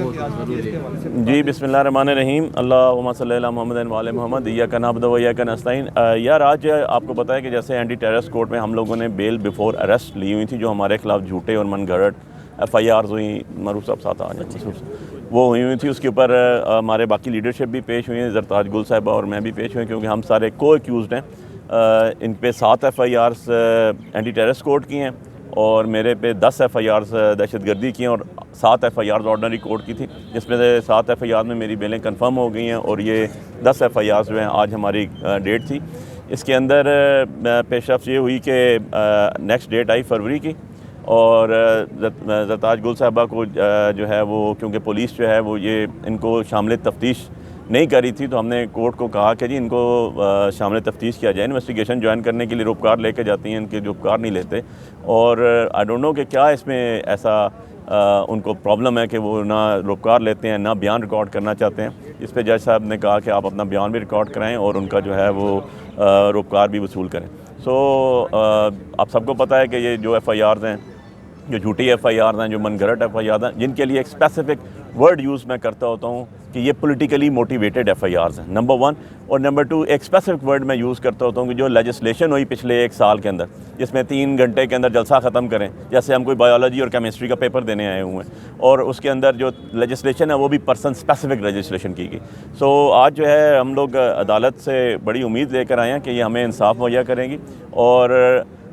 बहुत ज़रूरी है। जी बिस्मिल्लाहिर्रहमानिर्रहीम, अल्लाहुम्मा सल्ली अला मुहम्मद व आले मुहम्मद, इय्याका नअबुदु व इय्याका नस्तईन। यार आज आपको पता है कि जैसे एंटी टेररिस्ट कोर्ट में हम लोगों ने बेल बिफोर अरेस्ट ली हुई थी, जो हमारे खिलाफ झूठे और मनगढ़ंत FIRs हुई, मरूफ साहब साथ आ जाए, वो हुई थी। उसके ऊपर हमारे बाकी लीडरशिप भी पेश हुई है, जरताज गुल साहिबा और मैं भी पेश हुए, क्योंकि हम सारे को एक्यूज़ड हैं। इन पे 7 FIRs एंटी टेररिस्ट कोर्ट की हैं और मेरे पे 10 FIRs दहशतगर्दी की हैं और 7 FIRs ऑर्डनरी कोर्ट की थी, जिसमें से 7 FIR में मेरी बेलें कंफर्म हो गई हैं और ये 10 FIRs जो हैं आज हमारी डेट थी। इसके अंदर पेशरफ्त ये हुई कि नेक्स्ट डेट आई फरवरी की, और जरताज गुल साहबा को जो है वो, क्योंकि पुलिस जो है वो ये इनको शामिल तफ्तीश नहीं करी थी, तो हमने कोर्ट को कहा कि जी इनको शामिल तफ्तीश किया जाए। इन्वेस्टिगेशन ज्वाइन करने के लिए रुपकार लेके जाती हैं, इनके जो रुपकार नहीं लेते। और आई डोंट नो कि क्या इसमें ऐसा उनको प्रॉब्लम है कि वो ना रुपकार लेते हैं ना बयान रिकॉर्ड करना चाहते हैं। इस पर जज साहब ने कहा कि आप अपना बयान भी रिकॉर्ड कराएं और उनका जो है वो रुपकार भी वसूल करें। सो आप सबको पता है कि ये जो FIRs हैं, जो झूठी FIRs हैं, जो मनगढ़ंत FIRs हैं, जिनके लिए एक स्पेसिफिक वर्ड यूज़ मैं करता होता हूँ कि ये पॉलिटिकली मोटिवेटेड FIRs हैं, नंबर 1। और नंबर 2, एक स्पेसिफिक वर्ड मैं यूज़ करता होता हूँ कि जो लेजिस्लेशन हुई पिछले 1 साल के अंदर, जिसमें 3 घंटे के अंदर जलसा ख़त्म करें, जैसे हम कोई बायोलॉजी और केमिस्ट्री का पेपर देने आए हुए हैं, और उसके अंदर जो लेजिस्लेशन है वो भी पर्सन स्पेसिफिक लेजिस्लेशन की गई। सो आज जो है हम लोग अदालत से बड़ी उम्मीद लेकर आए हैं कि ये हमें इंसाफ मुहैया करेंगी। और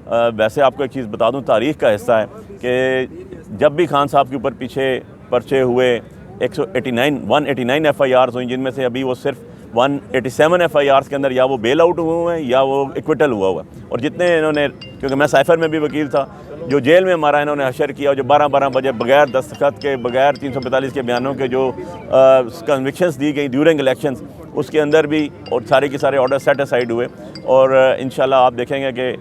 वैसे आपको एक चीज़ बता दूं, तारीख़ का हिस्सा है कि जब भी खान साहब के ऊपर पीछे पर्चे हुए 189 FIRs हुई, जिनमें से अभी वो सिर्फ 187 FIRs के अंदर या वो बेल आउट हुए हैं या वो एक्विटल हुआ है। और जितने इन्होंने, क्योंकि मैं साइफर में भी वकील था, जो जेल में हमारा इन्होंने हशर किया, जो 12-12 बजे बगैर दस्तखत के, बगैर 345 के बयानों के जो कन्विक्शंस दी गई ड्यूरिंग इलेक्शंस, उसके अंदर भी और सारे के सारे ऑर्डर सेट असाइड हुए। और इंशाल्लाह आप देखेंगे कि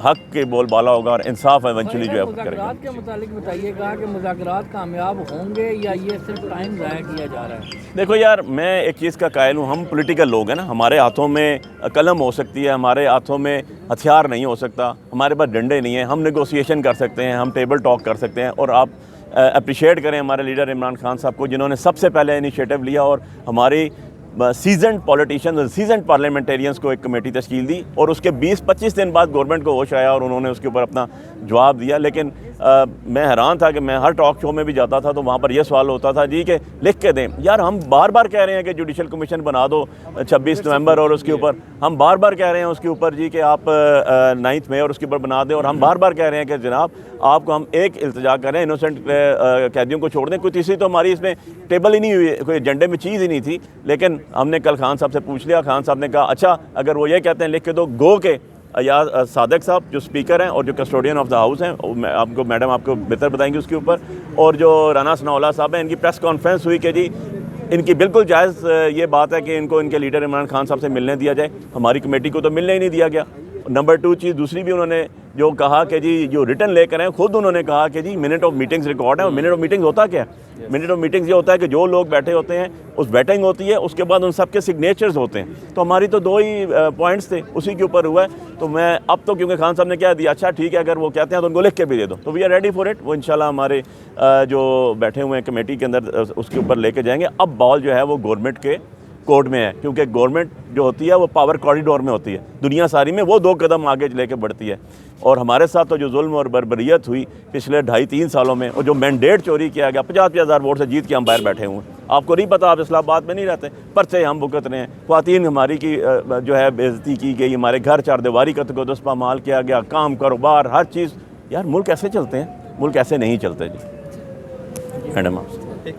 हक के बोलबाला होगा और इंसाफ एवेंचुअली जो है करेंगे। के मुतालिक बताइएगा कि मुज़ाकरात कामयाब होंगे या ये सिर्फ टाइम ज़ाया किया जा रहा है? देखो यार, मैं एक चीज़ का कायल हूँ, हम पॉलिटिकल लोग हैं ना, हमारे हाथों में कलम हो सकती है, हमारे हाथों में हथियार नहीं हो सकता, हमारे पास डंडे नहीं हैं, हम नेगोशिएशन कर सकते हैं, हम टेबल टॉक कर सकते हैं। और आप अप्रिशिएट करें हमारे लीडर इमरान खान साहब को, जिन्होंने सबसे पहले इनिशिएटिव लिया और हमारी सीजनड पॉलिटिशियंस और सीजनड पार्लियामेंटेरियंस को एक कमेटी तश्कील दी, और उसके 20-25 दिन बाद गवर्नमेंट को होश आया और उन्होंने उसके ऊपर अपना जवाब दिया। लेकिन मैं हैरान था कि मैं हर टॉक शो में भी जाता था तो वहाँ पर यह सवाल होता था जी कि लिख के दें। यार हम बार बार कह रहे हैं कि जुडिशल कमीशन बना दो 26 नवंबर, और उसके ऊपर हम बार बार कह रहे हैं उसके ऊपर जी कि आप 9 मई और उसके ऊपर बना दें, और हम बार बार कह रहे हैं कि जनाब आपको हम एक इल्तिजा करें, इनोसेंट कैदियों को छोड़ दें। कोई तीसरी तो हमारी इसमें टेबल ही नहीं हुई, कोई एजेंडे में चीज़ ही नहीं थी। लेकिन हमने कल खान साहब से पूछ लिया, खान साहब ने कहा अच्छा अगर वो ये कहते हैं लिख के दो, गो के या सादिक साहब जो स्पीकर हैं और जो कस्टोडियन ऑफ द हाउस हैं, आपको मैडम आपको बेहतर बताएंगे उसके ऊपर, और जो राना सनाउल्लाह साहब हैं, इनकी प्रेस कॉन्फ्रेंस हुई कि जी इनकी बिल्कुल जायज़ ये बात है कि इनको इनके लीडर इमरान खान साहब से मिलने दिया जाए। हमारी कमेटी को तो मिलने ही नहीं दिया गया। नंबर 2 चीज़ दूसरी भी उन्होंने जो कहा कि जी जो रिटर्न लेकर हैं, खुद उन्होंने कहा कि जी मिनट ऑफ मीटिंग्स रिकॉर्ड है। और मिनट ऑफ मीटिंग्स होता क्या है? मिनट ऑफ मीटिंग्स ये होता है कि जो लोग बैठे होते हैं उस बैटिंग होती है, उसके बाद उन सब के सिग्नेचर्स होते हैं। तो हमारी तो 2 ही पॉइंट्स थे, उसी के ऊपर हुआ है। तो मैं अब तो क्योंकि खान साहब ने क्या दिया, अच्छा ठीक है अगर वो कहते हैं तो उनको लिख के भी दे दो, तो we are ready for it. वो इंशाल्लाह हमारे जो बैठे हुए हैं कमेटी के अंदर उसके ऊपर लेके जाएंगे। अब बॉल जो है वो गवर्नमेंट के कोर्ट में है, क्योंकि गवर्नमेंट जो होती है वो पावर कॉरिडोर में होती है, दुनिया सारी में वो 2 कदम आगे लेके बढ़ती है। और हमारे साथ तो जो जुल्म और बर्बरियत हुई पिछले 2.5-3 सालों में, और जो मैंडेट चोरी किया गया, 50,000 वोट से जीत के हम बाहर बैठे हुए हैं। आपको नहीं पता, आप इस्लामाबाद में नहीं रहते, पर्चे हम भुगत रहे हैं। ख्वातीन हमारी की जो है बेइज्जती की गई, हमारे घर चारदीवारी का तकद्दुस पामाल किया गया, काम कारोबार हर चीज़। यार मुल्क ऐसे चलते हैं? मुल्क ऐसे नहीं चलते जी। मैडम आपसे